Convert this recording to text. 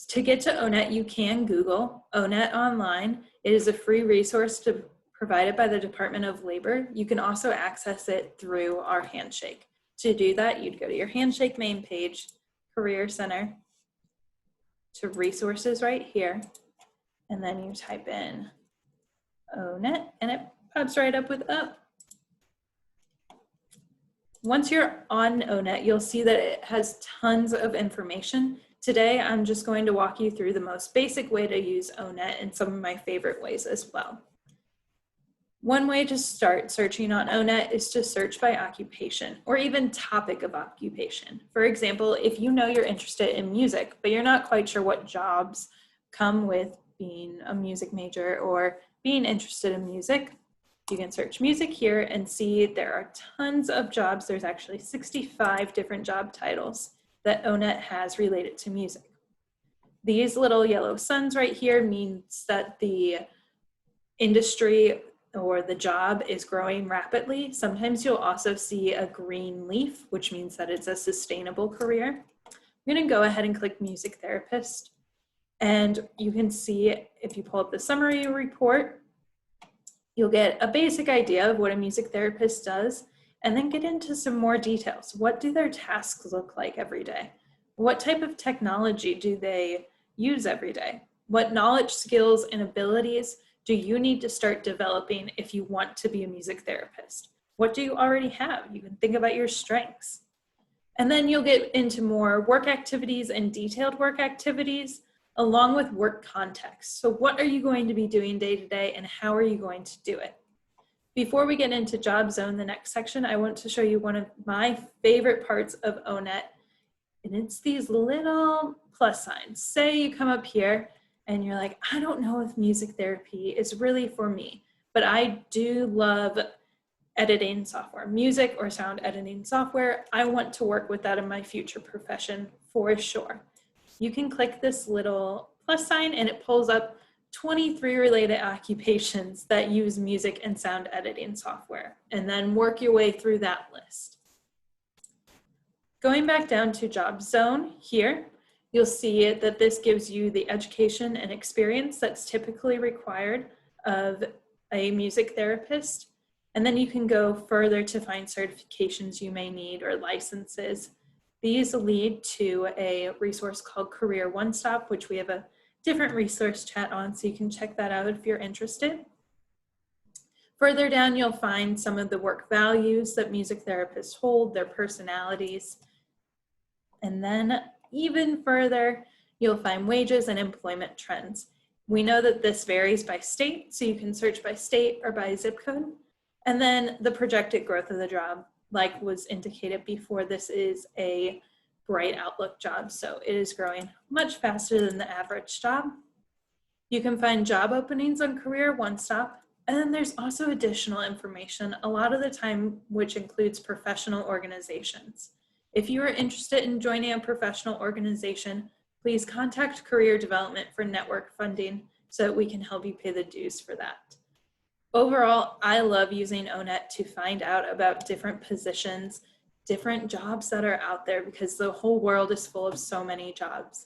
To get to ONET, you can Google ONET online. It is a free resource provided by the Department of Labor. You can also access it through our Handshake. To do that, you'd go to your Handshake main page, Career Center, to resources right here, and then you type in ONET, and it pops right up with up. Once you're on ONET, you'll see that it has tons of information. Today, I'm just going to walk you through the most basic way to use ONET and some of my favorite ways as well. One way to start searching on ONET is to search by occupation or even topic of occupation. For example, if you know you're interested in music, but you're not quite sure what jobs come with being a music major or being interested in music, you can search music here and see there are tons of jobs. There's actually 65 different job titles that ONET has related to music. These little yellow suns right here means that the industry or the job is growing rapidly. Sometimes you'll also see a green leaf, which means that it's a sustainable career. I'm gonna go ahead and click music therapist. And you can see if you pull up the summary report, you'll get a basic idea of what a music therapist does and then get into some more details. What do their tasks look like every day? What type of technology do they use every day? What knowledge, skills, and abilities do you need to start developing if you want to be a music therapist? What do you already have? You can think about your strengths. And then you'll get into more work activities and detailed work activities along with work context. So what are you going to be doing day to day and how are you going to do it? Before we get into Job Zone, the next section, I want to show you one of my favorite parts of ONET, and it's these little plus signs. Say you come up here and you're like, I don't know if music therapy is really for me, but I do love editing software, music or sound editing software. I want to work with that in my future profession for sure. You can click this little plus sign and it pulls up 23 related occupations that use music and sound editing software, and then work your way through that list. Going back down to Job Zone here, you'll see that this gives you the education and experience that's typically required of a music therapist. And then you can go further to find certifications you may need or licenses. These lead to a resource called Career One Stop, which we have a different resource chat on, so you can check that out if you're interested. Further down, you'll find some of the work values that music therapists hold, their personalities. And then even further, you'll find wages and employment trends. We know that this varies by state, so you can search by state or by zip code. And then the projected growth of the job, like was indicated before, this is a bright outlook job, so it is growing much faster than the average job. You can find job openings on Career One Stop, and then there's also additional information, a lot of the time which includes professional organizations. If you are interested in joining a professional organization, please contact Career Development for network funding so that we can help you pay the dues for that. Overall, I love using ONET to find out about different positions, different jobs that are out there, because the whole world is full of so many jobs.